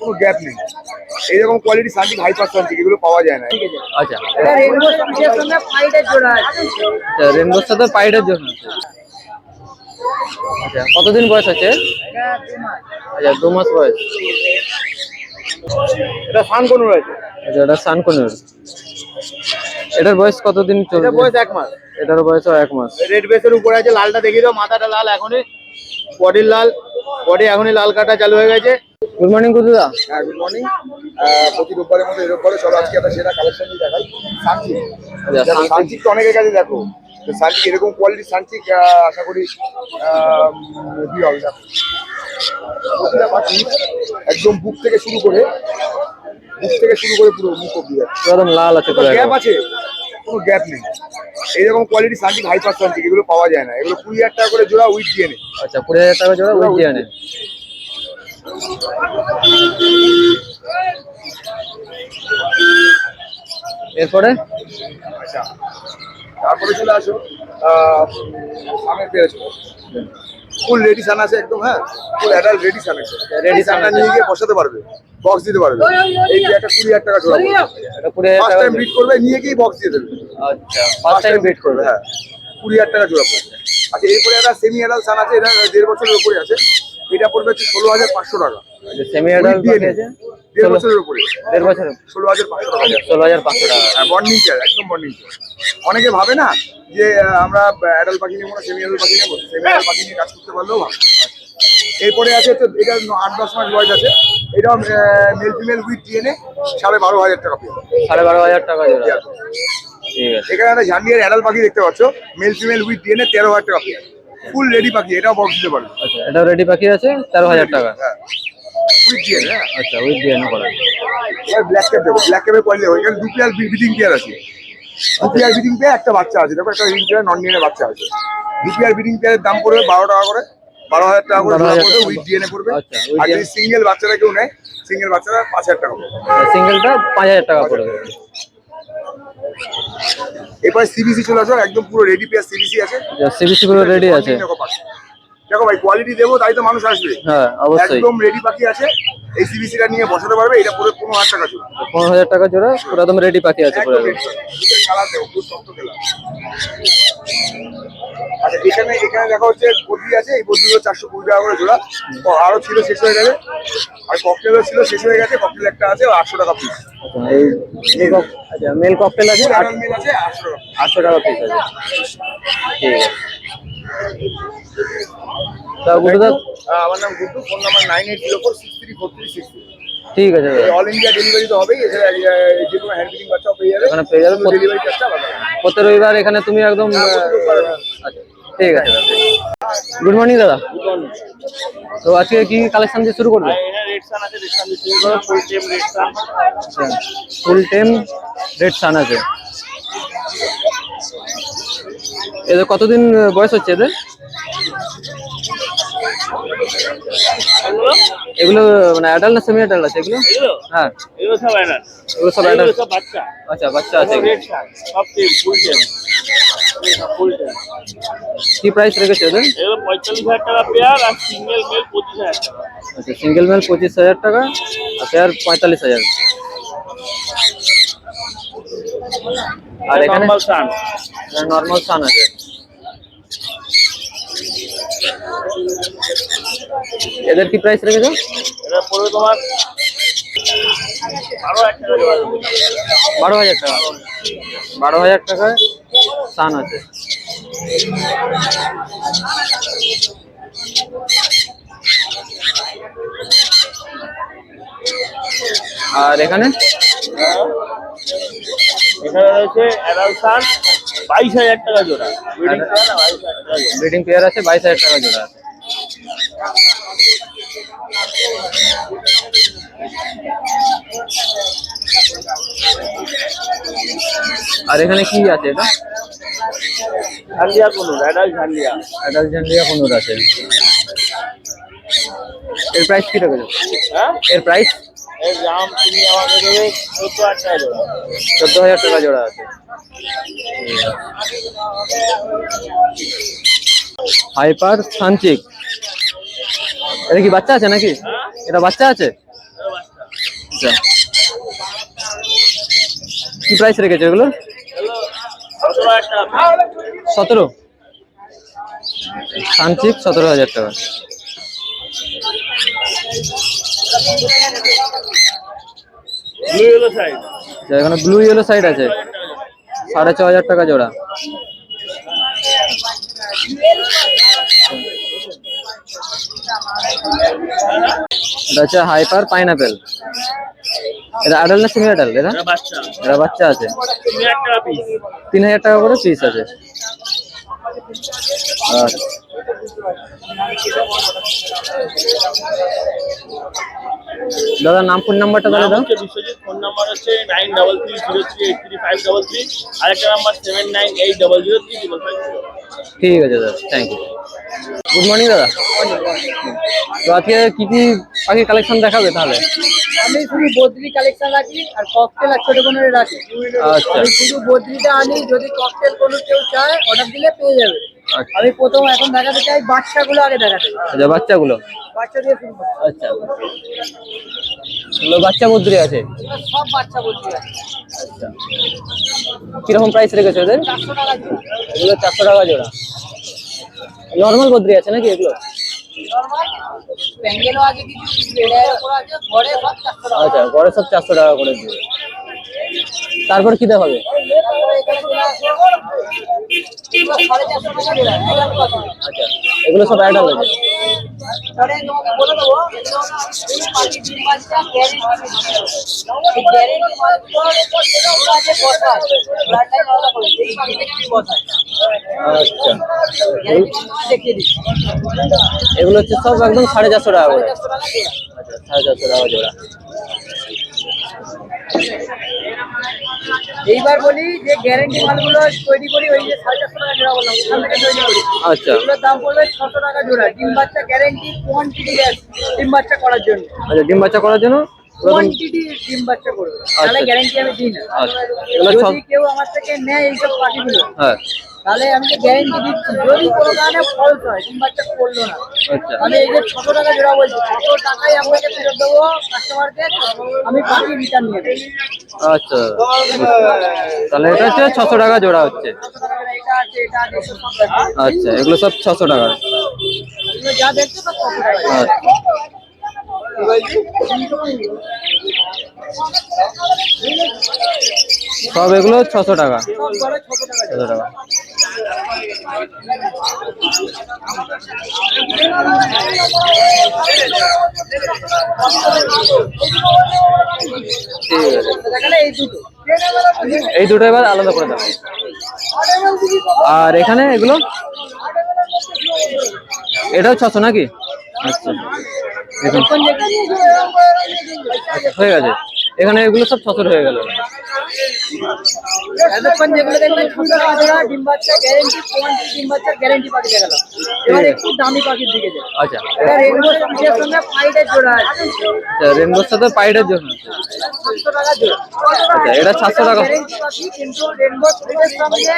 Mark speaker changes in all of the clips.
Speaker 1: কোনো গ্যাপ নেই। এইরকম কোয়ালিটি সানচিক হাইপার সানচিক এগুলো পাওয়া যায় না।
Speaker 2: আচ্ছা, রেনবোর সাথে পাইডের জন্য। আচ্ছা, কতদিন বয়স আছে? আচ্ছা, 2 মাস বয়স।
Speaker 1: এটা সানকনুর আছে।
Speaker 2: আচ্ছা, এটা সানকনুর। এটার বয়স কতদিন চলছে?
Speaker 1: এটা বয়স 1 মাস।
Speaker 2: এটার বয়সও 1 মাস।
Speaker 1: রেড বেসের উপরে আছে, লালটা দেখিয়ে দাও। মাথাটা লাল, এখনই বডির লাল, বডি এখনই লাল কাটা চালু হয়ে গেছে।
Speaker 2: গুড মর্নিং কুতুদা।
Speaker 1: হ্যাঁ, গুড মর্নিং। প্রতি রোববারের মতো এরকম করে সব আজকে একটা সেরা কালেকশন দেখাই। সানচিক, সানচিক তো অনেকের কাছে দেখো, তো সানচিক এরকম কোয়ালিটি সানচিক আশা করি কি হবে দেখো। প্রতিটা পাখি একদম বুক থেকে শুরু করে পুরো মুখ অব্দি যাচ্ছে,
Speaker 2: একদম লাল আছে।
Speaker 1: গ্যাপ আছে, কোনো গ্যাপ নেই। এইরকম কোয়ালিটি সানচিক হাইপার সানচিক এগুলো পাওয়া যায় না। এগুলো 20,000 টাকা করে জোড়া উইথ ডিএনএ।
Speaker 2: আচ্ছা, 20,000 টাকা জোড়া উইথ ডিএনএ। এরপরে
Speaker 1: আচ্ছা, তারপরে চলে আসো সামনে পেয়েছো ফুল রেডি সান আছে একদম। হ্যাঁ, ফুল অ্যাডাল্ট রেডি সান আছে। রেডি সানটা নিয়ে গিয়ে বসাতে পারবে, বক্স দিতে পারবে। এই যে একটা 20,000 টাকা জোড়া,
Speaker 2: এটা 20,000
Speaker 1: ফার্স্ট
Speaker 2: টাকা
Speaker 1: টাইম ব্রিড করবে, নিয়ে গিয়ে বক্স দিয়ে দেবে।
Speaker 2: আচ্ছা, ফার্স্ট টাইম ব্রিড করবে।
Speaker 1: হ্যাঁ, 20,000 টাকা জোড়া পড়বে। আচ্ছা, এরপরে একটা সেমি অ্যাডাল্ট সান আছে, এটা 1.5 বছরের উপরে আছে। এটা পড়বে হচ্ছে 16,500 টাকা।
Speaker 2: সেমি অ্যাডাল্ট আছে
Speaker 1: 1.5 বছরের উপরে,
Speaker 2: 1.5 বছরের
Speaker 1: 16,500 টাকা।
Speaker 2: 16,500 টাকা।
Speaker 1: হ্যাঁ, বন্ডিং পেয়ার, একদম বন্ডিং পেয়ার। অনেকে ভাবে না যে আমরা অ্যাডাল্ট পাখি নেবো না, সেমি অ্যাডাল্ট পাখি নেবো। সেমি অ্যাডাল্ট পাখি নিয়ে কাজ করতে পারলেও ভালো। এরপরে আছে তো, এটা 8-10 মাস বয়স আছে। এটাও মেল ফিমেল উইথ ডিএনএ, 12,500 টাকা পেয়ে।
Speaker 2: 12,500 টাকা জোড়া। ঠিক আছে।
Speaker 1: এখানে একটা ঝান্ডিয়ার অ্যাডাল্ট পাখি দেখতে পাচ্ছ, মেল ফিমেল উইথ ডিএনএ, 13,000 টাকা পেয়ে। ফুল রেডি পাখি, এটাও বক্স দিতে পারবে।
Speaker 2: আচ্ছা, এটাও রেডি পাখি আছে, 13,000 টাকা।
Speaker 1: হ্যাঁ, উইথ ডিএনএ। হ্যাঁ,
Speaker 2: আচ্ছা, উইথ ডিএনএ করা।
Speaker 1: এবার ব্ল্যাক ক্যাপ দেবো। ব্ল্যাক ক্যাপের কোয়ালিটি হবে, এখানে 2 পেয়ার ব্রিডিং পেয়ার আছে। 2 পেয়ার ব্রিডিং পেয়ার, একটা বাচ্চা আছে। দেখো, একটা রিং পেয়ার, নন ডিএনএ বাচ্চা আছে। 2 পেয়ার ব্রিডিং পেয়ারের দাম পড়বে 12 টাকা করে, 12,000 টাকা করে জোড়া পড়বে, উইথ ডিএনএ পড়বে।
Speaker 2: আচ্ছা,
Speaker 1: আর যদি সিঙ্গেল বাচ্চারা কেউ নেয়, সিঙ্গেল বাচ্চারা 5,000 টাকা পড়বে।
Speaker 2: সিঙ্গেলটা 5,000 টাকা পড়বে।
Speaker 1: এরপরে সিবিসি চলে আসো, একদম পুরো রেডি পেয়ার সিবিসি আছে।
Speaker 2: সিবিসি পুরো রেডি আছে।
Speaker 1: দেখো ভাই, কোয়ালিটি দেবো তাই তো মানুষ আসবে।
Speaker 2: হ্যাঁ, অবশ্যই।
Speaker 1: একদম রেডি পাখি আছে, এই সিবিসিটা নিয়ে বসাতে পারবে। এটা পুরো 15,000 টাকা জোড়া।
Speaker 2: 15,000 টাকা জোড়া, পুরো একদম রেডি পাখি আছে পুরো।
Speaker 1: একদম রেডি কালার দেবো, খুব শক্ত কালার। আচ্ছা, এখানে দেখা হচ্ছে বদ্রি আছে। এই বদ্রিগুলো 420 টাকা করে জোড়া। আরো ছিল, শেষ হয়ে গেছে। আর ককটেলও ছিল, শেষ হয়ে গেছে। ককটেল একটা আছে, 800 টাকা পিস।
Speaker 2: এই আচ্ছা, মেল ককটেল আছে,
Speaker 1: মেল আছে
Speaker 2: 800 টাকা পিস আছে। ঠিক আছে। তা গুড্ডু,
Speaker 1: আমার নাম গুড্ডু, ফোন নাম্বার 9804634363।
Speaker 2: ঠিক আছে দাদা।
Speaker 1: অল ইন্ডিয়া ডেলিভারি তো হবেই। এছাড়া যে কোনো হ্যান্ড ফিটিং বাচ্চাও পেয়ে যাবে।
Speaker 2: এখানে পেয়ে যাবে,
Speaker 1: ডেলিভারি চার্জটা আলাদা।
Speaker 2: প্রতি রবিবার এখানে তুমি একদম। আচ্ছা, ঠিক আছে দাদা। গুড মর্নিং দাদা। তো আজকে কি কালেকশন দিয়ে শুরু করবে?
Speaker 1: রেড সান আছে, রেড সান দিয়ে শুরু করো। ফুল টেম রেড সান।
Speaker 2: আচ্ছা, ফুল টেম রেড সান আছে। এদের কতদিন বয়স হচ্ছে এদের? এগুলো মানে অ্যাডাল্ট না সেমি অ্যাডাল্ট আছে এগুলো? হ্যাঁ,
Speaker 1: এগুলো সব অ্যাডাল্ট।
Speaker 2: এগুলো সব অ্যাডাল্ট,
Speaker 1: সব বাচ্চা।
Speaker 2: আচ্ছা, বাচ্চা আছে।
Speaker 1: রেড সান সব টেম, ফুল টেম। ফুল টেম।
Speaker 2: কি প্রাইস রেখেছে এদের?
Speaker 1: এগুলো 45,000 টাকা পেয়ার, আর সিঙ্গেল মেল 25,000 টাকা।
Speaker 2: আচ্ছা, সিঙ্গেল মেল 25,000 টাকা, আর পেয়ার 45,000। আর এখানে
Speaker 1: নরমাল সান,
Speaker 2: নরমাল সান আছে। এদের কি প্রাইস রেখেছো?
Speaker 1: এটা পড়বে তোমার 12,000 টাকা জোড়া।
Speaker 2: 12,000 টাকা। 12,000 টাকায় সান আছে। আর এখানে
Speaker 1: রয়েছে অ্যাডাল্ট সান, 22,000 টাকা জোড়া।
Speaker 2: ব্রিডিং পেয়ার আছে, 22,000 টাকা জোড়া আছে। আর এখানে কি আছে এটা?
Speaker 1: ঝান্ডিয়া কোনুর, অ্যাডাল্ট ঝান্ডিয়া।
Speaker 2: অ্যাডাল্ট ঝান্ডিয়া কোনুর আছে। এর প্রাইস কি রেখেছো?
Speaker 1: হ্যাঁ,
Speaker 2: এর প্রাইস?
Speaker 1: এর দাম তুমি আমাকে দেবে 14,000 টাকা জোড়া।
Speaker 2: 14,000 টাকা জোড়া আছে। হাইপার সানচিক, এটা কি বাচ্চা আছে নাকি? এটা বাচ্চা আছে? আচ্ছা, কি প্রাইস রেখেছো এগুলো? 17। সানচিক 17,000 টাকা। এখানে ব্লু ইয়েলো সাইড আছে, 6,500 টাকা জোড়া। এটা হচ্ছে হাইপার পাইনাপেল। এটা অ্যাডাল্ট না সেমি অ্যাডাল্ট? এটা বাচ্চা আছে, 3,000 টাকা করে পিস আছে। আচ্ছা, দাদা নাম ফোন নাম্বারটা তাহলে দাও।
Speaker 3: বিশ্বজিৎ, ফোন নাম্বার হচ্ছে 9330383533, আরেকটা নাম্বার 79800355।
Speaker 2: ঠিক আছে দাদা, থ্যাংক ইউ। গুড মর্নিং দাদা। তো আজকে কি কি পাখি কালেকশন দেখাবে তাহলে?
Speaker 4: আমি শুধু বদ্রি কালেকশন রাখি আর ককটেল আর ছোট কোনো রাখি।
Speaker 2: আচ্ছা
Speaker 4: আমি শুধু বদ্রিটা আনি, যদি ককটেল কোনো কেউ চায় অর্ডার দিলে পেয়ে যাবে।
Speaker 2: আচ্ছা।
Speaker 4: আমি প্রথম এখন দেখাতে চাই বাচ্চাগুলো, আগে দেখাতে চাই।
Speaker 2: আচ্ছা, বাচ্চাগুলো।
Speaker 4: বাচ্চা দিয়ে শুরু করি।
Speaker 2: আচ্ছা, এগুলো বাচ্চা বদ্রি আছে।
Speaker 4: এগুলো সব বাচ্চা বদ্রি আছে।
Speaker 2: আচ্ছা, কিরকম প্রাইস রেখেছো এদের?
Speaker 4: 400 টাকা জোড়া।
Speaker 2: এগুলো 400 টাকা জোড়া। নর্মাল বদ্রি আছে নাকি এগুলো?
Speaker 4: নরমাল প্যাঙ্গেলও আছে, কিছু রেডার উপর আছে, ঘরে সব 400 টাকা।
Speaker 2: আচ্ছা, ঘরে সব 400 টাকা করে দিবে। তারপর কি দেখাবে?
Speaker 4: তারপরে এখানে চলে আসে, এগুলো 450 টাকা জোড়া। অ্যাডাল্ট পাখি।
Speaker 2: আচ্ছা, এগুলো সব অ্যাডাল্ট আছে।
Speaker 4: পরে তোমাকে বলে দেবো, এই পাখি ডিম বাচ্চা গ্যারেন্টি। এই গ্যারেন্টি মাত্র আছে বসায়, ব্লাডলাইন আলাদা করে এই পাখিটাকে বসায়।
Speaker 2: আচ্ছা,
Speaker 4: গ্যারেন্টি তোমাকে দেখিয়ে দিচ্ছি।
Speaker 2: এগুলো হচ্ছে সব একদম 450 টাকা করে।
Speaker 4: 450 টাকা জোড়া।
Speaker 2: আচ্ছা, 450 টাকা জোড়া।
Speaker 4: এইবার বলি যে গ্যারেন্টি মালগুলো তৈরি করি, ওই যে 450 টাকা জোড়া বললাম, ওখান থেকে তৈরি করি।
Speaker 2: আচ্ছা
Speaker 4: এগুলোর দাম পড়বে 600 টাকা জোড়া। ডিম বাচ্চা গ্যারেন্টি, কোয়ান্টিটি ডিম বাচ্চা করার জন্য।
Speaker 2: আচ্ছা, ডিম বাচ্চা করার জন্য প্রথম।
Speaker 4: কোয়ান্টিটি ডিম বাচ্চা করবে, তাহলে গ্যারেন্টি আমি দিই না।
Speaker 2: আচ্ছা, এগুলো
Speaker 4: যদি কেউ আমার থেকে নেয় এইসব পাখিগুলো,
Speaker 2: হ্যাঁ।
Speaker 4: তাহলে আমি যে গ্যারেন্টি দিচ্ছি, যদি কোনো কারণে ফল্ট হয়, ডিম বাচ্চা করলো না,
Speaker 2: আচ্ছা,
Speaker 4: আমি এই যে 600 টাকা জোড়া বলছি, 600 টাকাই আপনাকে ফেরত দেবো কাস্টমারকে। আমি পাখি রিটার্ন নিয়ে দেবো।
Speaker 2: আচ্ছা, তাহলে এটা হচ্ছে 600 টাকা জোড়া হচ্ছে।
Speaker 4: 600 টাকা করে এটা আছে, এটা আছে, এসব সব আছে।
Speaker 2: আচ্ছা, এগুলো সব 600 টাকা।
Speaker 4: এগুলো যা দেখছো সব 600 টাকা।
Speaker 2: আচ্ছা, সব এগুলো 600 টাকা।
Speaker 4: সব করে 600 টাকা।
Speaker 2: 600 টাকা। ঠিক আছে,
Speaker 4: দেখালে এই দুটো।
Speaker 2: এই দুটো এবার আলাদা করে দাও। আর এখানে এগুলো, এটাও 600 নাকি? আচ্ছা, দেখুন হয়ে গেছে। এখানে এগুলো সব 600 হয়ে গেল।
Speaker 4: এতক্ষণ যেগুলো দেখবেন 600 টাকা জোড়া, ডিম বাচ্চা গ্যারেন্টি, কোয়ান্টিটি ডিম বাচ্চা গ্যারেন্টি পাখি দেখালো। এবার একটু দামি পাখির দিকে যাই।
Speaker 2: আচ্ছা,
Speaker 4: এটা রেনবো স্পিচের সঙ্গে পাইডের জোড়া আছে।
Speaker 2: রেনবোর সাথে পাইডের জন্য।
Speaker 4: 700 টাকা জোড়া।
Speaker 2: আচ্ছা, এটা 700 টাকা।
Speaker 4: গ্যারেন্টি পাখি, কিন্তু রেনবো স্পিচের সঙ্গে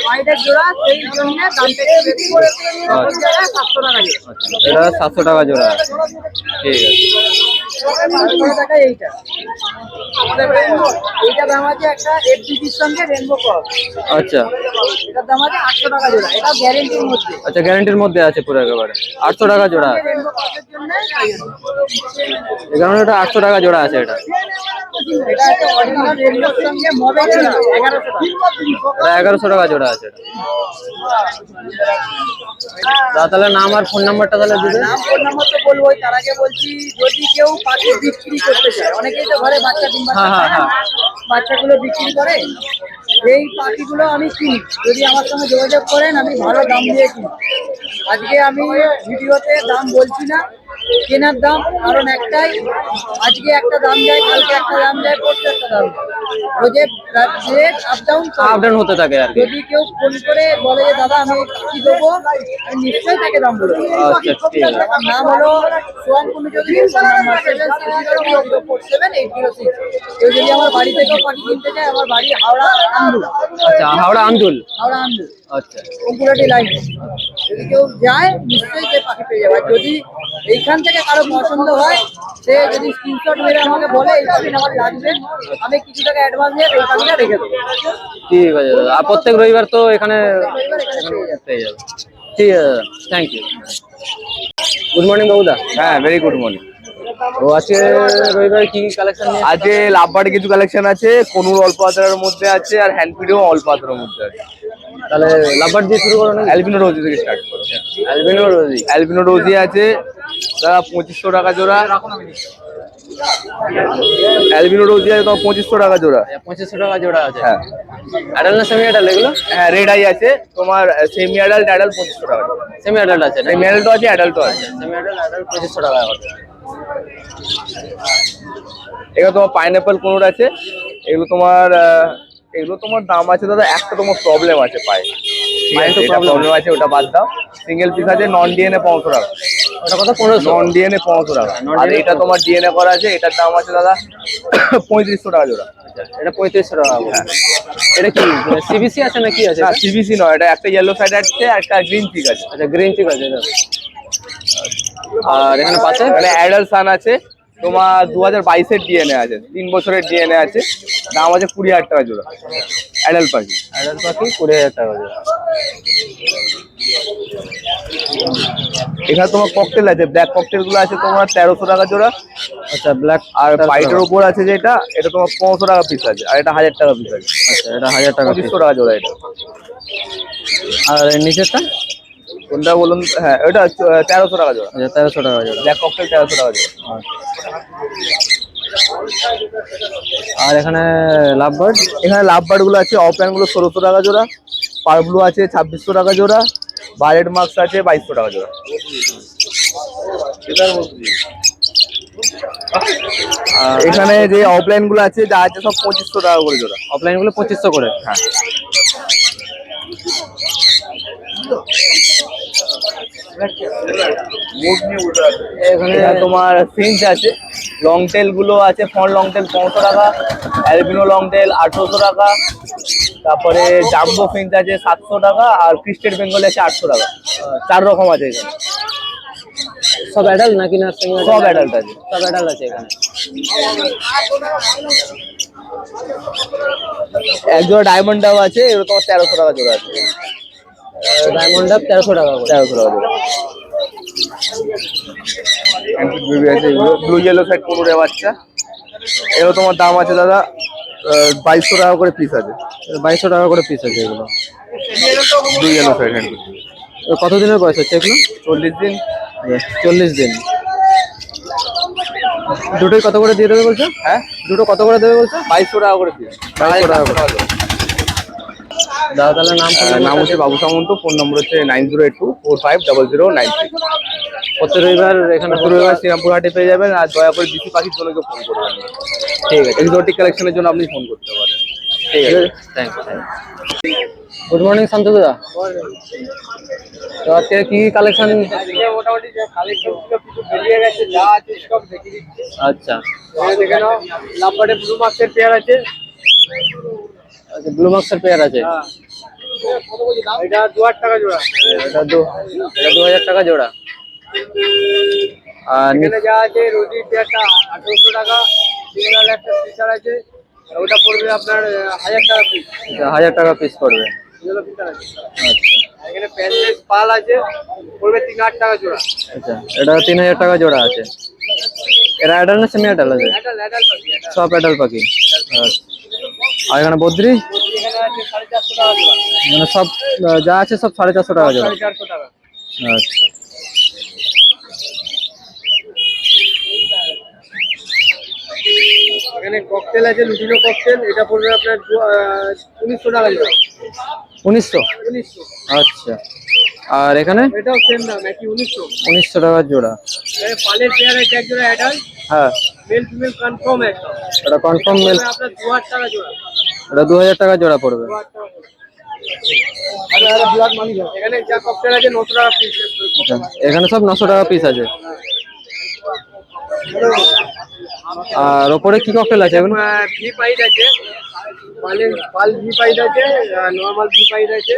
Speaker 4: পাইডের জোড়া, সেই জন্য দামটা একটু বেশি করে। সকল জায়গায় 700 টাকা জোড়া।
Speaker 2: আচ্ছা, এটা 700 টাকা জোড়া। ঠিক আছে।
Speaker 4: তারপরে দেখা এইটা, এইটা দাম আছে একটা এফডিটির সঙ্গে রেনবো ক্রস।
Speaker 2: আচ্ছা,
Speaker 4: এটার দাম আছে 800 টাকা জোড়া। এটা গ্যারেন্টির মধ্যে।
Speaker 2: আচ্ছা, গ্যারান্টির মধ্যে আছে পুরো একেবারে। 800 টাকা জোড়া।
Speaker 4: রেনবো ক্রসের জন্য
Speaker 2: এই কারণে এটা 800 টাকা জোড়া আছে এটা।
Speaker 4: এটা একটা অরিজিনাল রেনবোর সঙ্গে মডেল জোড়া 1100 টাকা।
Speaker 2: এটা 1100 টাকা জোড়া আছে এটা। তাহলে নাম আর ফোন নাম্বারটা তাহলে দিবে।
Speaker 4: নাম ফোন নাম্বার তো বলবোই, তার আগে বলছি যদি কেউ পাখি বিক্রি করতে চায়, অনেকেই তো ঘরে বাচ্চা ডিম বাচ্চা
Speaker 2: হ্যাঁ, হ্যাঁ,
Speaker 4: খায় না, বাচ্চাগুলো বিক্রি করে, এই পাখিগুলো আমি কিনি। যদি আমার সঙ্গে যোগাযোগ করেন, আমি ভালো দাম দিয়ে কিনি। আজকে আমি ভিডিওতে দাম বলছি না, কেনার দাম, কারণ একটাই, আজকে একটা দাম যায়, কালকে একটা দাম যায়, পরশু একটা দাম যায়। রোজের rate up down
Speaker 2: up down হতে থাকে আর কি।
Speaker 4: যদি কেউ ফোন করে বলে যে দাদা আমি কি দেবো, আমি নিশ্চয়ই তাকে দাম বলবো।
Speaker 2: আচ্ছা, ঠিক আছে।
Speaker 4: আমার নাম হলো সোহান কুন্ডু চৌধুরী, ফোন নাম্বার 7600806। কেউ যদি আমার বাড়ি থেকেও পাখি কিনতে চায়, আমার বাড়ি হাওড়া আন্দুল।
Speaker 2: আচ্ছা, হাওড়া আন্দুল।
Speaker 4: হাওড়া আন্দুল
Speaker 2: আচ্ছা,
Speaker 4: অঙ্কুরাটি লাইন। যদি কেউ যায়, নিশ্চয়ই সে পাখি পেয়ে যাবে। আর যদি এইখান থেকে কারো পছন্দ হয়, সে যদি স্ক্রিনশট মেরে আমাকে বলে এই পাখি আমার লাগবে, আমি কিছু টাকা অ্যাডভান্স দিয়ে এই পাখিটা রেখে দেবো।
Speaker 2: ঠিক আছে দাদা, আর প্রত্যেক রবিবার তো এখানে
Speaker 4: রবিবার এখানে পেয়ে যাবে।
Speaker 2: পেয়ে যাবে। ঠিক আছে দাদা, থ্যাংক ইউ। গুড মর্নিং বাবুদা।
Speaker 1: হ্যাঁ, ভেরি গুড মর্নিং।
Speaker 2: ও আজকে রবিবার কি কালেকশন নিয়ে?
Speaker 1: আজকে লাভবার্ডে কিছু কালেকশন আছে, কনুর অল্প আতরের মধ্যে আছে, আর হ্যান্ডপিডেও অল্প আতরের মধ্যে আছে।
Speaker 2: তাহলে লাভবার্ড দিয়ে শুরু করো না?
Speaker 1: অ্যালবিনো রোজি থেকে স্টার্ট করো।
Speaker 2: অ্যালবিনো রোজি।
Speaker 1: অ্যালবিনো রোজি আছে দাদা 2500 টাকা জোড়া। অ্যালবিনো রোজি আছে তোমার 2500 টাকা জোড়া।
Speaker 2: 2500 টাকা জোড়া আছে।
Speaker 1: হ্যাঁ
Speaker 2: অ্যাডাল্ট না সেমি অ্যাডাল্ট এগুলো?
Speaker 1: হ্যাঁ, রেড আই আছে তোমার, সেমি অ্যাডাল্ট অ্যাডাল্ট 2500 টাকা।
Speaker 2: সেমি অ্যাডাল্ট আছে না?
Speaker 1: সেমি অ্যাডাল্টও আছে, অ্যাডাল্টও আছে।
Speaker 2: সেমি অ্যাডাল্ট 2500 টাকা করে।
Speaker 1: এগুলো তোমার পাইনাপেল কোনোর আছে, এগুলো তোমার দাম আছে দাদা, একটা তোমার প্রবলেম আছে পায়ে,
Speaker 2: পায়ে তো
Speaker 1: প্রবলেম আছে, ওটা বাদ দাও। সিঙ্গেল পিস আছে নন ডিএনএ 500 টাকা।
Speaker 2: ওটা কত? 1500?
Speaker 1: নন ডিএনএ 500 টাকা। আর এটা তোমার ডিএনএ করা আছে, এটার দাম আছে দাদা 3500 টাকা জোড়া।
Speaker 2: এটা 3500 টাকা করে। এটা কি সিবিসি আছে না কি আছে?
Speaker 1: না, সিবিসি নয়, এটা একটা ইয়েলো সাইড আছে, একটা গ্রিন চিক আছে।
Speaker 2: আচ্ছা, গ্রিন চিক আছে এটা। আর এখানে পাশে
Speaker 1: মানে অ্যাডাল্ট সান আছে তোমার 2022-এর ডিএনএ আছে, 3 বছরের ডিএনএ আছে, দাম আছে 20,000 টাকা জোড়া। অ্যাডাল্ট পাখি।
Speaker 2: অ্যাডাল্ট পাখি 20,000 টাকা জোড়া।
Speaker 1: এখানে তোমার ককটেল আছে, ব্ল্যাক ককটেল গুলো আছে তোমার 1300 টাকা জোড়া।
Speaker 2: আচ্ছা, ব্ল্যাক।
Speaker 1: আর হোয়াইটের উপর আছে যেটা, এটা তোমার 500 টাকা পিস আছে, আর এটা 1000 টাকা পিস আছে।
Speaker 2: আচ্ছা, এটা 1000 টাকা।
Speaker 1: 2500 টাকা জোড়া এটা।
Speaker 2: আর এর নিচেরটা?
Speaker 1: কোনটা বলুন? হ্যাঁ, এটা 1300 টাকা জোড়া।
Speaker 2: আচ্ছা, 1300 টাকা জোড়া।
Speaker 1: ব্ল্যাক ককটেল 1300 টাকা জোড়া।
Speaker 2: আর এখানে লাভবার্ড?
Speaker 1: এখানে লাভবার্ড গুলো আছে, অফলাইন গুলো 1600 টাকা জোড়া, পার ব্লু আছে 2600 টাকা জোড়া, ভায়োলেট মার্কস আছে 2200 টাকা জোড়া।
Speaker 2: আর
Speaker 1: এখানে যে অফলাইন গুলো আছে যা আছে সব 2500 টাকা করে জোড়া।
Speaker 2: অফলাইন গুলো 2500 করে?
Speaker 1: হ্যাঁ। এখানে তোমার ফিঞ্চ আছে, লং টেল গুলো আছে, ফ্রন্ট লং টেল 500 টাকা, অ্যালবিনো লং টেল 800 টাকা, তারপরে জাম্বো ফিঞ্চ আছে 700 টাকা, আর ক্রিস্টেড বেঙ্গল আছে 800 টাকা। 4 রকম আছে এখানে।
Speaker 2: সব অ্যাডাল্ট নাকি না সেমি?
Speaker 1: সব অ্যাডাল্ট আছে।
Speaker 2: সব অ্যাডাল্ট আছে এখানে।
Speaker 1: এক জোড়া ডায়মন্ড ডাব আছে, এগুলো তোমার 1300 টাকা জোড়া আছে।
Speaker 2: ডায়মন্ড ডাব 1300 টাকা করে।
Speaker 1: 1300 টাকা জোড়া। ব্লু ইয়েলো সাইড কোনোরে বাচ্চা, এগুলো তোমার দাম আছে দাদা 2200 টাকা করে পিস আছে।
Speaker 2: 2200 টাকা করে পিস আছে এগুলো।
Speaker 1: ব্লু ইয়েলো সাইড
Speaker 2: কতদিনের বয়স হচ্ছে এগুলো?
Speaker 1: 40 দিন।
Speaker 2: 40 দিন। দুটোই কত করে দিয়ে দেবে বলছো?
Speaker 1: হ্যাঁ,
Speaker 2: দুটো কত করে দেবে বলছো?
Speaker 1: 2200 টাকা করে পিস।
Speaker 2: 2200 টাকা করে। দাদা তাহলে নাম?
Speaker 1: নাম হচ্ছে বাবু সামন্ত, ফোন নম্বর হচ্ছে 9082450093।
Speaker 2: প্রত্যেক রবিবার এখানে?
Speaker 1: রবিবার শ্রীরামপুর হাটে পেয়ে যাবেন। আর দয়া করে বিসি পাখির জন্য কেউ ফোন করবেন না।
Speaker 2: ঠিক আছে,
Speaker 1: এক্সোটিক কালেকশনের জন্য আপনি ফোন করতে পারেন।
Speaker 2: ঠিক আছে, thank you. Good morning Shantu দাদা। তো আজকে কি কালেকশন?
Speaker 1: মোটামুটি যে কালেকশন ছিল কিছু বেরিয়ে গেছে, যা আছে সব দেখিয়ে দিচ্ছি।
Speaker 2: আচ্ছা,
Speaker 1: দেখে নাও, লাভবার্ডে ব্লু মার্কসের পেয়ার আছে।
Speaker 2: আচ্ছা, ব্লু মার্কসের পেয়ার আছে।
Speaker 1: এটা 2000 টাকা জোড়া।
Speaker 2: এটা 2000 টাকা জোড়া। আর
Speaker 1: এখানে যা আছে, রোজি পেয়ারটা 1800 টাকা, সিঙ্গেল একটা ফিচার আছে, ওটা পড়বে আপনার 1000 টাকা পিস।
Speaker 2: 1000 টাকা পিস পড়বে।
Speaker 1: সিঙ্গেল ফিচার আছে।
Speaker 2: আচ্ছা
Speaker 1: এখানে প্যানলেস পাল আছে, পড়বে 3000 টাকা জোড়া।
Speaker 2: আচ্ছা, এটা 3000 টাকা জোড়া আছে। এরা অ্যাডাল্ট না সেমি অ্যাডাল্ট আছে?
Speaker 1: অ্যাডাল্ট পাখি।
Speaker 2: সব অ্যাডাল্ট পাখি। আচ্ছা, আর এখানে বদ্রি?
Speaker 1: এখানে আছে 450 টাকা জোড়া।
Speaker 2: মানে সব যা আছে সব 450 টাকা জোড়া।
Speaker 1: 450 টাকা।
Speaker 2: আচ্ছা,
Speaker 1: এখানে ককটেল আছে, লুটিনো ককটেল, এটা পড়বে আপনার 1900 টাকা জোড়া।
Speaker 2: 1900?
Speaker 1: 1900।
Speaker 2: আচ্ছা, আর এখানে?
Speaker 1: এটাও সেম দাম, একই 1900।
Speaker 2: 1900 টাকা জোড়া।
Speaker 1: এখানে পালের পেয়ার আছে এক জোড়া অ্যাডাল্ট,
Speaker 2: হ্যাঁ,
Speaker 1: মেল ফিমেল কনফার্ম একদম।
Speaker 2: এটা কনফার্ম মেল।
Speaker 1: আপনার 2000 টাকা জোড়া।
Speaker 2: এটা 2000 টাকা জোড়া পড়বে।
Speaker 1: 2000 টাকা জোড়া। এখানে যা ককটেল আছে 900 টাকা পিস।
Speaker 2: আচ্ছা, এখানে সব 900 টাকা পিস আছে। আর ওপরে কি ককটেল আছে এখন?
Speaker 1: ভি পাইড আছে, পাল ভি পাইড আছে, নরমাল ভি পাইড আছে,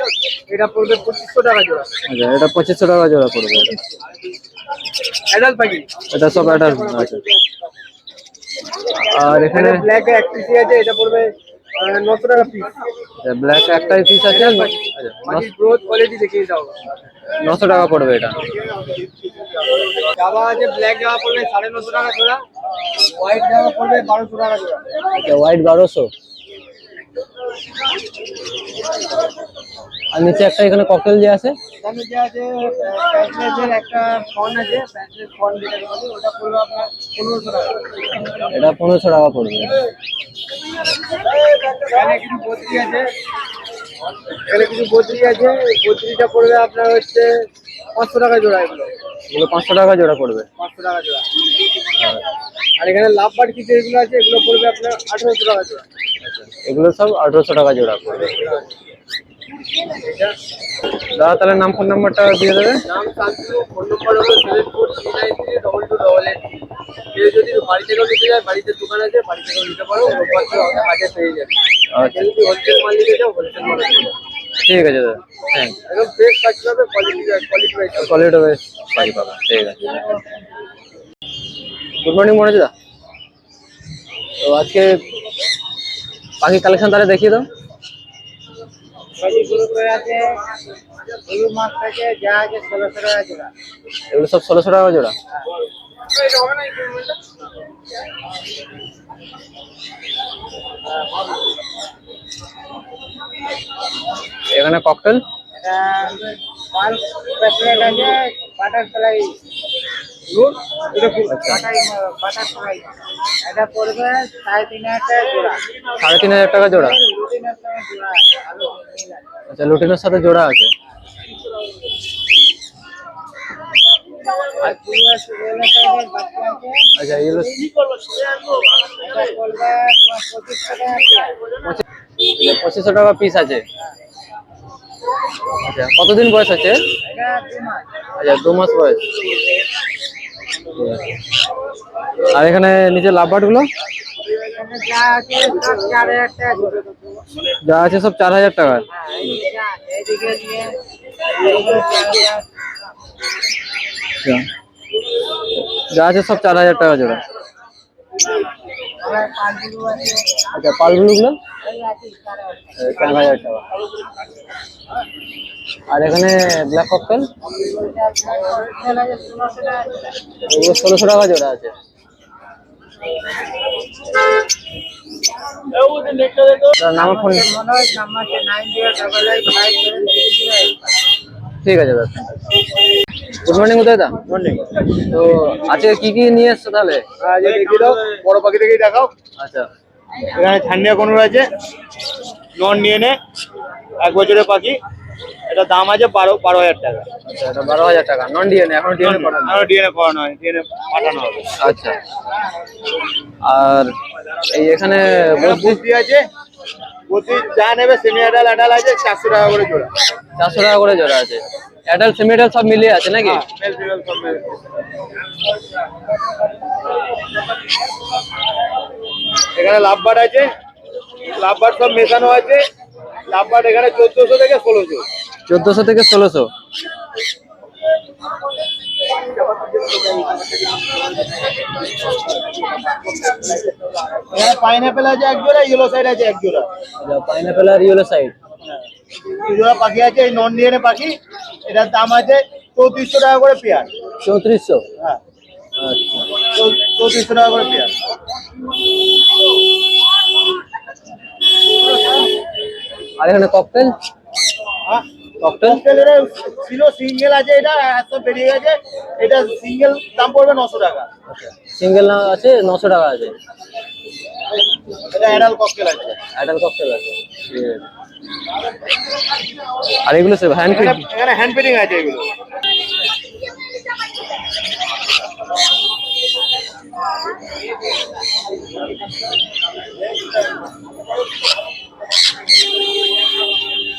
Speaker 1: এটা পড়বে 2500 টাকা জোড়া।
Speaker 2: আচ্ছা, এটা 2500 টাকা জোড়া পড়বে।
Speaker 1: অ্যাডাল্ট পাখি।
Speaker 2: এটা সব অ্যাডাল্ট আছে। আর এখানে
Speaker 1: ব্ল্যাক এক পিসি আছে, এটা পড়বে 900 টাকা পিস।
Speaker 2: ব্ল্যাক একটাই পিস আছে। আচ্ছা,
Speaker 1: গ্রোথ কোয়ালিটি দেখিয়ে দাও।
Speaker 2: 900 টাকা পড়বে এটা।
Speaker 1: জাভা আছে, ব্ল্যাক জাভা পড়বে 950 টাকা জোড়া, হোয়াইট জাভা পড়বে 1200 টাকা জোড়া।
Speaker 2: আচ্ছা, হোয়াইট 1200। আর নিচে একটা এখানে ককটেল যে আছে,
Speaker 1: এখানে যে আছে প্যান্টলেসের একটা ফন আছে, প্যান্টলেস ফন যেটা বলে, ওটা পড়বে আপনার 1500 টাকা।
Speaker 2: এটা 1500 টাকা পড়বে।
Speaker 1: এখানে কিছু বদ্রি আছে, এখানে কিছু বদ্রি আছে, বদ্রিটা পড়বে আপনার হচ্ছে 500 টাকা জোড়া। এগুলো
Speaker 2: 500 টাকা জোড়া পড়বে।
Speaker 1: 500 টাকা জোড়া। আর এখানে লাভ বার্ড কিছু এগুলো আছে, এগুলো পড়বে আপনার 1800 টাকা জোড়া।
Speaker 2: এগুলো সব 1800 টাকা জোড়া পড়বে। দাদা তাহলে নাম ফোন নাম্বারটা দিয়ে দেবে।
Speaker 1: নাম শান্তনু, ফোন নম্বর হলো 7439322283। কেউ যদি বাড়ি থেকেও নিতে যায়, বাড়িতে দোকান আছে, বাড়ি থেকেও নিতে পারো, রোববার থেকে আমাদের হাটে পেয়ে যাবে।
Speaker 2: আচ্ছা,
Speaker 1: যদি হোলসেল মাল নিতে চাও, হোলসেল মাল নিতে যাও।
Speaker 2: ঠিক আছে দাদা, থ্যাংক
Speaker 1: একদম ফ্রেশ পাখি পাবে, কোয়ালিটি ওয়াইজ।
Speaker 2: ইউ। কোয়ালিটি বেশ পাই পাবা। ঠিক আছে, গুড মর্নিং মনোজ দা। তো আজকে পাখি কালেকশন তাহলে দেখিয়ে দাও।
Speaker 1: পাখি শুরু করে আছে রুই মাছ থেকে যা আছে 1600 টাকা জোড়া।
Speaker 2: এগুলো সব 1600 টাকা জোড়া। এখানে ককটেল
Speaker 1: এটা পাল প্যাকেট আছে, বাটারফ্লাই রুট, এটা বাটারফ্লাই। এটা পড়বে 3500 টাকা জোড়া।
Speaker 2: 3500 টাকা জোড়া।
Speaker 1: লুটিনের সঙ্গে জোড়া আছে, আলু মিল আছে।
Speaker 2: আচ্ছা, লুটিনের সাথে জোড়া আছে।
Speaker 1: আর পুরো সুরেলা টাইপের বাচ্চা আছে,
Speaker 2: আচ্ছা, এগুলো
Speaker 1: এটা পড়বে তোমার 2500 টাকা পিস।
Speaker 2: 2500 টাকা পিস আছে। আচ্ছা, কতদিন বয়স আছে?
Speaker 1: এটা 2 মাস।
Speaker 2: আচ্ছা, 2 মাস বয়স। আর এখানে নিচে লাভবার্ড গুলো
Speaker 1: এখানে যা আছে সব 4000 টাকা জোড়া।
Speaker 2: যা আছে সব 4000 টাকা।
Speaker 1: এইদিকে নিয়ে
Speaker 2: আচ্ছা, যা আছে সব 4000 টাকা জোড়া।
Speaker 1: আর পাঁচগুলো আছে,
Speaker 2: আচ্ছা, পালগুলো গুলো
Speaker 1: এই আছে 4000
Speaker 2: 4000 টাকা। আর এখানে ব্ল্যাক ককটেল
Speaker 1: টাকা। 1600 টাকা।
Speaker 2: এগুলো 1600 টাকা জোড়া আছে। তার নাম ফোন।
Speaker 1: মনোজ নাম্বার 9088557308।
Speaker 2: ঠিক আছে দাদা। গুড মর্নিং উদয় দা।
Speaker 1: মর্নিং।
Speaker 2: তো আজকে কি কি নিয়ে এসছো তাহলে?
Speaker 1: আজ দেখিয়ে দাও, বড় পাখি থেকেই দেখাও।
Speaker 2: আচ্ছা,
Speaker 1: এখানে ছান্নিয়া কোন আছে, নন নিয়ে নে, 1 বছরের পাখি। এটা দাম আছে 12000 টাকা।
Speaker 2: আচ্ছা, এটা 12000 টাকা। নন ডিএনএ, এখন ডিএনএ করানো।
Speaker 1: আরো ডিএনএ করানো হয়, ডিএনএ পাঠানো হবে।
Speaker 2: আচ্ছা, আর এই এখানে
Speaker 1: বুদ্ধি আছে, বুদ্ধি যা নেবে, সেমি অ্যাডাল অ্যাডাল আছে 400 টাকা করে জোড়া।
Speaker 2: 400 টাকা করে জোড়া আছে। অ্যাডাল্ট সেমি অ্যাডাল্ট সব মিলিয়ে আছে নাকি?
Speaker 1: মেল ফিমেল সব মেল। এখানে লাভবার্ড আছে, লাভবার্ড সব মেশানো আছে। লাভবার্ড এখানে 1400 থেকে 1600।
Speaker 2: 1400 থেকে 1600।
Speaker 1: এখানে পাইনাপেল আছে 1 জোড়া, ইয়েলো সাইড আছে 1 জোড়া।
Speaker 2: আচ্ছা, পাইনাপেল আর ইয়েলো সাইড।
Speaker 1: 2 জোড়া পাখি আছে, এই নন ডিএনএ পাখি। এটার দাম আছে 3400 টাকা করে পেয়ার।
Speaker 2: 3400।
Speaker 1: হ্যাঁ,
Speaker 2: আচ্ছা,
Speaker 1: 3400 টাকা করে পেয়ার।
Speaker 2: আর এখানে ককটেল
Speaker 1: হ্যাঁ,
Speaker 2: ককটেল
Speaker 1: এটা ছিল সিঙ্গেল আছে, এটা এত বেরিয়ে গেছে। এটা সিঙ্গেল দাম পড়বে 900 টাকা।
Speaker 2: সিঙ্গেল না আছে 900 টাকা আছে।
Speaker 1: এটা অ্যাডাল ককটেল আছে।
Speaker 2: অ্যাডাল ককটেল আছে। ঠিক আছে। আর এগুলো সব হ্যান্ড ফিড।
Speaker 1: এখানে হ্যান্ড ফিডিং আছে এগুলো।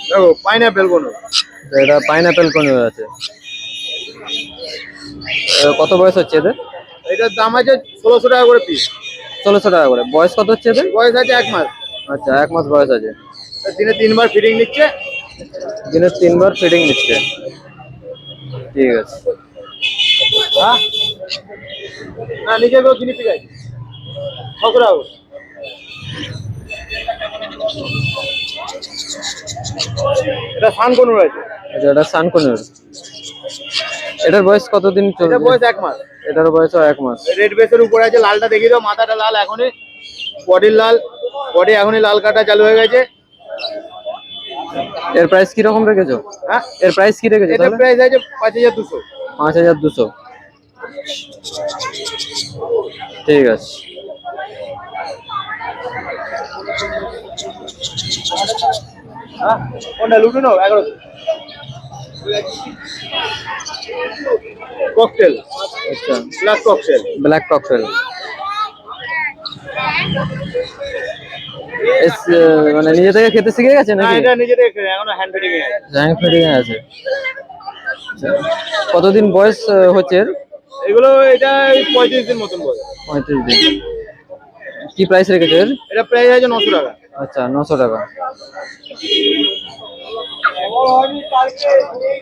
Speaker 1: দেখো পাইনাপেল কোন,
Speaker 2: এটা পাইনাপেল কোন আছে। কত বয়স হচ্ছে এদের?
Speaker 1: এটার দাম আছে 1600 টাকা করে পিস।
Speaker 2: 1600 টাকা করে। বয়স কত হচ্ছে এদের?
Speaker 1: বয়স আছে 1 মাস।
Speaker 2: আচ্ছা, 1 মাস বয়স আছে।
Speaker 1: দিনে 3 বার ফিডিং নিচ্ছে।
Speaker 2: দিনে 3 বার ফিডিং নিচ্ছে। ঠিক আছে।
Speaker 1: হ্যাঁ না নিজে কেউ কিনে পিক আছে খসড়া এটা সান কোন রয়েছে
Speaker 2: আচ্ছা এটা সানকনের। এটার বয়স কতদিন
Speaker 1: এটা
Speaker 2: চলবে?
Speaker 1: বয়স 1 মাস।
Speaker 2: এটার বয়স 1 মাস।
Speaker 1: রেড বেসের উপরে আছে, লালটা দেখিয়ে দাও, মাথাটা লাল এখনই, বডির লাল, বডি এখনই লাল কাটা চালু হয়ে গেছে।
Speaker 2: এর প্রাইস কি রকম রেখেছো?
Speaker 1: হ্যাঁ
Speaker 2: এর প্রাইস কি রেখেছো
Speaker 1: এটা
Speaker 2: তাহলে?
Speaker 1: প্রাইস আছে 5200।
Speaker 2: 5200। ঠিক আছে।
Speaker 1: হ্যাঁ কোনটা লুটু নাও 1100 ককটেল।
Speaker 2: আচ্ছা
Speaker 1: ব্ল্যাক ককটেল।
Speaker 2: Black cocktail. মানে নিজে থেকে খেতে শিখে গেছে
Speaker 1: না
Speaker 2: নাকি?
Speaker 1: এটা নিজে দেখে এখনো হ্যান্ড ফিডিং এ আছে।
Speaker 2: হ্যান্ড ফিডিং এ আছে। আচ্ছা। কতদিন বয়স হচ্ছে এর?
Speaker 1: এগুলো এটা 35 দিন মতন বয়স।
Speaker 2: 35 দিন। কি প্রাইস রেখেছো এর?
Speaker 1: এটা প্রাইস আছে 900 টাকা।
Speaker 2: আচ্ছা 900 টাকা।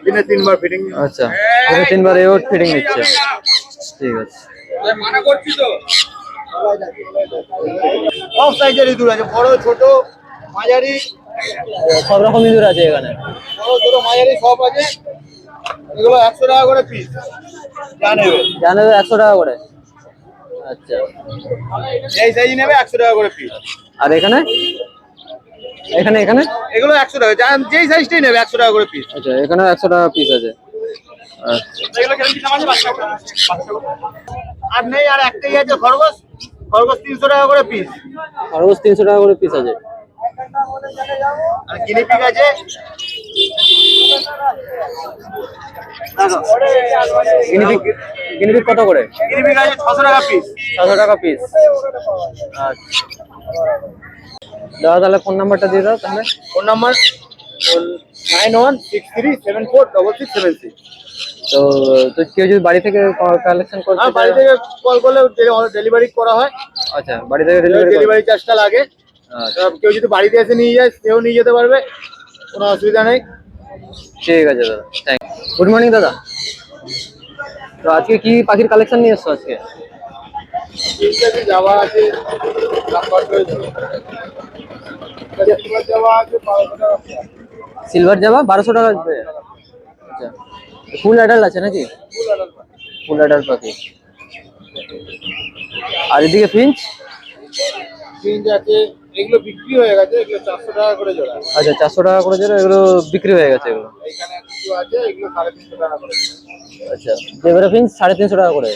Speaker 1: দিনে 3 বার ফিডিং।
Speaker 2: আচ্ছা দিনে 3 বার এও ফিডিং নিচ্ছে। ঠিক আছে।
Speaker 1: মানা করছি তো। সব সাইজের ইঁদুর আছে, বড় ছোট মাঝারি,
Speaker 2: সব রকম ইঁদুর আছে এখানে।
Speaker 1: বড় ছোট মাঝারি সব আছে। এগুলো 100 টাকা করে পিস।
Speaker 2: জানে 100 টাকা করে। আচ্ছা
Speaker 1: এই সাইজ নেবে 100 টাকা করে পিস।
Speaker 2: আর এখানে এখানে এখানে
Speaker 1: এগুলো 100 টাকা, যেই সাইজটাই নেবে 100 টাকা করে পিস।
Speaker 2: আচ্ছা এখানে 100 টাকা পিস আছে। আচ্ছা
Speaker 1: এগুলো গ্যারান্টি দাম আছে 500 টাকা। আর নেই, আর একটাই আছে খরগোশ। খরগোশ 300 টাকা করে পিস।
Speaker 2: খরগোশ 300 টাকা করে পিস আছে।
Speaker 1: আর গিনিপিগ আছে,
Speaker 2: গিনিপিগ গিনিপিগ কত করে?
Speaker 1: গিনিপিগ আছে 600 টাকা পিস।
Speaker 2: 600 টাকা পিস। আচ্ছা দাদা তাহলে ফোন নাম্বারটা দিয়ে দাও তাহলে।
Speaker 1: Phone number 9163746676।
Speaker 2: তো তো কেউ যদি বাড়ি থেকে কালেকশন করতে
Speaker 1: হ্যাঁ বাড়ি থেকে কল করলে ডেলিভারি করা হয়।
Speaker 2: আচ্ছা বাড়ি থেকে ডেলিভারি
Speaker 1: ডেলিভারি চার্জটা লাগে। কেউ যদি বাড়িতে এসে নিয়ে যায় সেও নিয়ে যেতে পারবে, কোনো অসুবিধা নেই।
Speaker 2: ঠিক আছে দাদা, থ্যাংক ইউ। গুড মর্নিং দাদা। তো আজকে কি পাখির কালেকশন নিয়ে এসছো আজকে?
Speaker 1: যাওয়া আছে, যাওয়া আছে 1200 টাকা।
Speaker 2: সিলভার জাভা 1200 টাকা। আচ্ছা ফুল অ্যাডাল্ট আছে নাকি? ফুল অ্যাডাল্ট পাখি। আর এদিকে ফিঞ্চ?
Speaker 1: ফিঞ্চ আছে, এগুলো বিক্রি হয়ে গেছে, এগুলো 400 টাকা করে জোড়া।
Speaker 2: আচ্ছা 400 টাকা করে জোড়া, এগুলো বিক্রি হয়ে গেছে এগুলো।
Speaker 1: এখানে কিছু আছে, এগুলো 350 টাকা করে।
Speaker 2: আচ্ছা জেব্রা ফিঞ্চ 350 টাকা করে।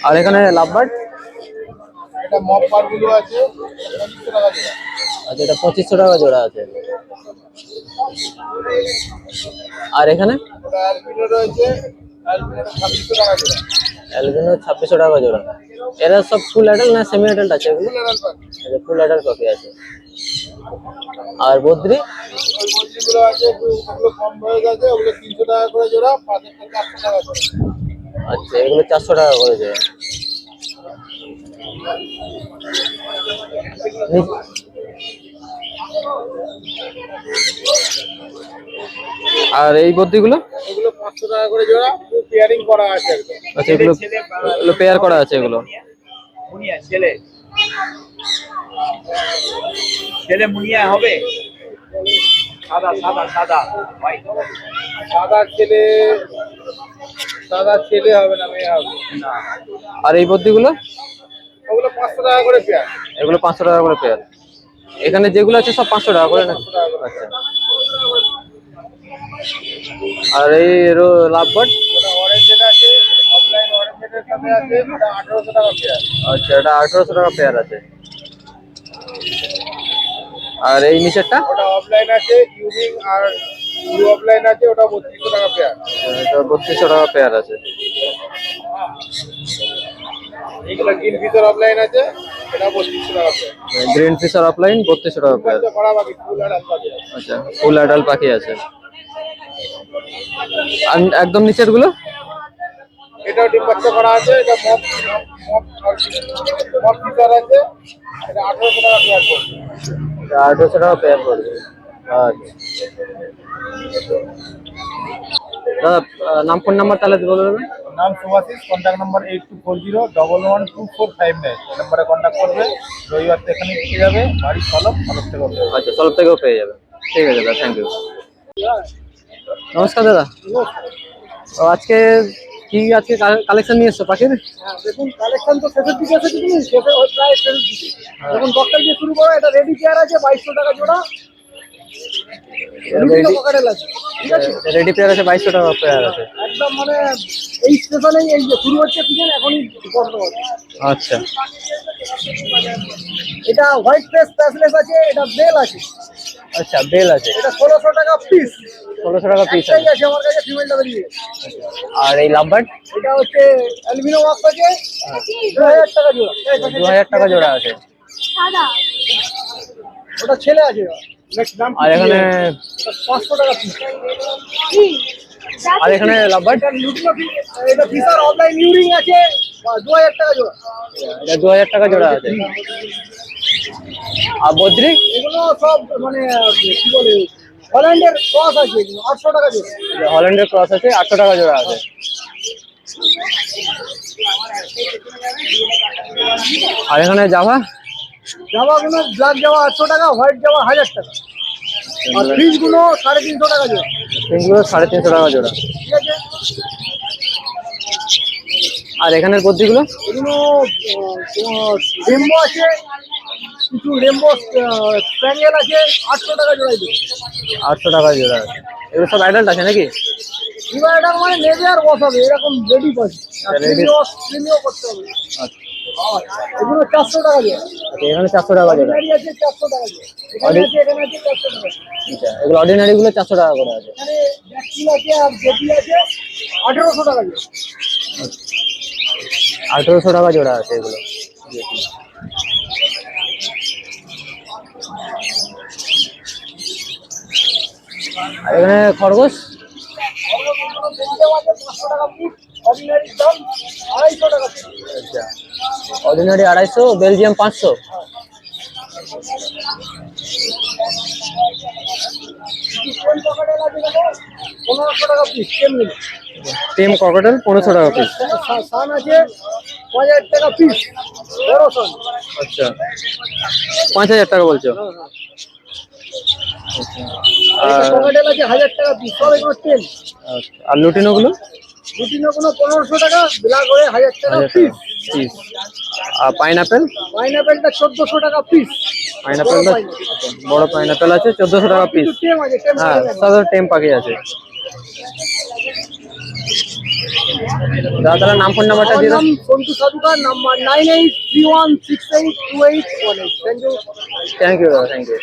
Speaker 2: আর এখানে লাভবার্ড?
Speaker 1: এটা মপ পার গুলো আছে 2500 টাকা জোড়া।
Speaker 2: আচ্ছা এটা 2500 টাকা জোড়া আছে। আর এখানে
Speaker 1: ওটা অ্যালবিনো রয়েছে, অ্যালবিনো 2600 টাকা জোড়া।
Speaker 2: অ্যালবিনো 2600 টাকা জোড়া। এরা সব ফুল অ্যাডাল্ট না সেমি অ্যাডাল্ট আছে এগুলো?
Speaker 1: ফুল অ্যাডাল্ট পাখি।
Speaker 2: আচ্ছা ফুল অ্যাডাল্ট পাখি আছে। আর বদ্রি?
Speaker 1: ওই বদ্রিগুলো আছে, ওগুলো কম বয়স আছে, ওগুলো 300 টাকা করে জোড়া, 5 থেকে 400 টাকা করে।
Speaker 2: আচ্ছা এগুলো 400 টাকা করে জোড়া। আর এই বদ্রিগুলো?
Speaker 1: এগুলো 500 টাকা করে জোড়া, পেয়ারিং করা আছে একদম।
Speaker 2: আচ্ছা এগুলো পেয়ার করা আছে এগুলো।
Speaker 3: মুনিয়া ছেলে ছেলে মুনিয়া হবে, সাদা সাদা সাদা ভাই।
Speaker 1: সাদা ছেলে হবে না, মেয়ে হবে না।
Speaker 2: আর এই বদ্রিগুলো?
Speaker 1: ওগুলো 500 টাকা করে পেয়ার।
Speaker 2: এগুলো 500 টাকা করে পেয়ার। এখানে যেগুলো আছে সব 500 টাকা করে না? আচ্ছা আর এই লাভবার্ড?
Speaker 1: ওটা অরেঞ্জ যেটা আছে, অফলাইন অরেঞ্জ যেটার সাথে আছে, ওটা 1800 টাকা পেয়ার।
Speaker 2: আচ্ছা এটা 1800 টাকা পেয়ার আছে। আর এই নিচেরটা?
Speaker 1: ওটা অফলাইন আছে, ইউনিং আর ব্লু অফলাইন আছে, ওটা 3200 টাকা পেয়ার।
Speaker 2: এটা 3200 টাকা পেয়ার আছে।
Speaker 1: এগুলো গ্রিন ফিশার অফলাইন আছে, এটা 3200 টাকা পেয়ার।
Speaker 2: গ্রিন ফিশার অফলাইন 3200 টাকা পেয়ার।
Speaker 1: করা বাকি ফুল আর আলফা আছে।
Speaker 2: আচ্ছা ফুল অ্যাডাল্ট পাখি আছে। আর একদম নিচের গুলো?
Speaker 1: এটাও ডিম বাচ্চা করা আছে, এটা মপ ফিশার আছে, এটা 1800 টাকা পেয়ার পড়বে।
Speaker 2: 1800 টাকা পেয়ার পড়বে। দাদা নাম ফোন নাম্বার তাহলে বলে দেবেন।
Speaker 5: নাম সুভাশিস, কন্ট্যাক্ট নাম্বার 8240112459। এই নাম্বারে কন্ট্যাক্ট করবে। রবিবার তো এখানে পেয়ে যাবে, বাড়ি সলভ থেকে করবে।
Speaker 2: আচ্ছা, সলভ থেকেও পেয়ে যাবে। ঠিক আছে দাদা, থ্যাংক ইউ। নমস্কার দাদা। তো আজকে কি কালেকশন নিয়ে এসছো পাখির?
Speaker 4: দেখুন কালেকশন তো শেষের দিকে এসেছে, তুমি প্রায় শেষের দিকে। দেখুন বক্সেল দিয়ে শুরু করো, এটা রেডি চেয়ার আছে 2200 টাকা জোড়া। বিভিন্ন পকেটেল আছে, ঠিক আছে?
Speaker 2: রেডি পেয়ার আছে 2200 টাকা পেয়ার আছে।
Speaker 4: একদম মানে এই স্টেশনেই এই যে শুরু হচ্ছে সিজন, এখনই বন্ধ হচ্ছে।
Speaker 2: আচ্ছা
Speaker 4: এটা হোয়াইট ফেস প্যাসলেস আছে, এটা বেল আছে।
Speaker 2: আচ্ছা, বেল আছে।
Speaker 4: এটা 1600 টাকা পিস।
Speaker 2: 1600 টাকা পিস
Speaker 4: একটাই
Speaker 2: আছে।
Speaker 4: আছে আমার কাছে, ফিমেলটা বেরিয়ে।
Speaker 2: আর এই লাভবার্ড
Speaker 4: এটা হচ্ছে অ্যালবিনো ওয়াক্স আছে, 2000 টাকা জোড়া।
Speaker 2: 2000 টাকা জোড়া আছে।
Speaker 4: ওটা ছেলে আছে।
Speaker 2: আর এখানে
Speaker 4: 500 টাকা পিস।
Speaker 2: আর এখানে লাভবার্ড
Speaker 4: এটা ফিশার অনলাইন ইউরিং আছে, 2000 টাকা জোড়া।
Speaker 2: এটা 2000 টাকা জোড়া আছে। আর বদ্রি
Speaker 4: এগুলো সব মানে কি বলে হল্যান্ডের ক্রস আছে, এগুলো 800 টাকা জোড়া।
Speaker 2: হল্যান্ডের ক্রস আছে, 800 টাকা জোড়া আছে। আর এখানে জাভা
Speaker 4: জামাগুলো ব্ল্যাক জামা 800 টাকা, হোয়াইট জামা 1000 টাকা। আর ফ্রিজ গুলো 350 টাকা জোড়া।
Speaker 2: পিঙ্কগুলো 350 টাকা জোড়া।
Speaker 4: ঠিক আছে?
Speaker 2: আর এখানের বদ্রিগুলো
Speaker 4: এগুলো রেমবো আছে, কিছু রেমবো স্প্যানিয়েল আছে, 800 টাকা জোড়াই দেবে।
Speaker 2: 800 টাকা জোড়া আছে। এগুলো সব অ্যাডাল্ট আছে নাকি?
Speaker 4: এবার এটা মানে নেবে আর বসাবে, এরকম রেডি পাচ্ছি।
Speaker 2: Ready?
Speaker 4: প্রিমিও করতে হবে।
Speaker 2: আচ্ছা,
Speaker 4: এগুলো 400 টাকা জোড়া।
Speaker 2: এখানে 400 টাকা জোড়া।
Speaker 4: অর্ডিনারি আছে 400 টাকা জোড়া। এখানে আছে 400 টাকা।
Speaker 2: আচ্ছা, এগুলো অর্ডিনারি গুলো 400 টাকা করে আছে।
Speaker 4: এখানে ব্যাকটিল আছে আর জেপি আছে 1800 টাকা জোড়া।
Speaker 2: 1800 টাকা জোড়া আছে এগুলো। আর এখানে খরগোশ
Speaker 4: অর্ডিনারি দাম 250 টাকা।
Speaker 2: আচ্ছা, অর্ডিনারি 250, বেলজিয়াম 500।
Speaker 4: কোন পকেটে লাগে দেখো 1500 টাকা পিস কেমনি।
Speaker 2: টিম ককটেল 1500 টাকা পিস।
Speaker 4: সান আছে 5000 টাকা পিস, বড় সান।
Speaker 2: আচ্ছা, 5000 টাকা বলছো?
Speaker 4: আর পকেটেল আছে 1000 টাকা পিস, সব এগুলো 10।
Speaker 2: আচ্ছা, আর লুটিনো গুলো?
Speaker 4: দুটিনো কোনো 1500 টাকা, ব্ল্যাক হয়ে 1000 টাকা
Speaker 2: 1000
Speaker 4: পিস।
Speaker 2: টাকা পিস। আর পাইনাপেল?
Speaker 4: পাইনাপেলটা 1400 টাকা পিস।
Speaker 2: পাইনাপেলটা বড় পাইনাপেল আছে 1400 টাকা পিস।
Speaker 4: কিছু টেম আছে, টেম
Speaker 2: হ্যাঁ,
Speaker 4: আছে।
Speaker 2: সব টেম পাখি আছে। দাদা তাহলে নাম ফোন নাম্বারটা
Speaker 4: আমার
Speaker 2: দিয়ে দাও।
Speaker 4: নাম Santu Sadhukar, number 9831682818। Thank you.
Speaker 2: Thank you দাদা, থ্যাংক ইউ।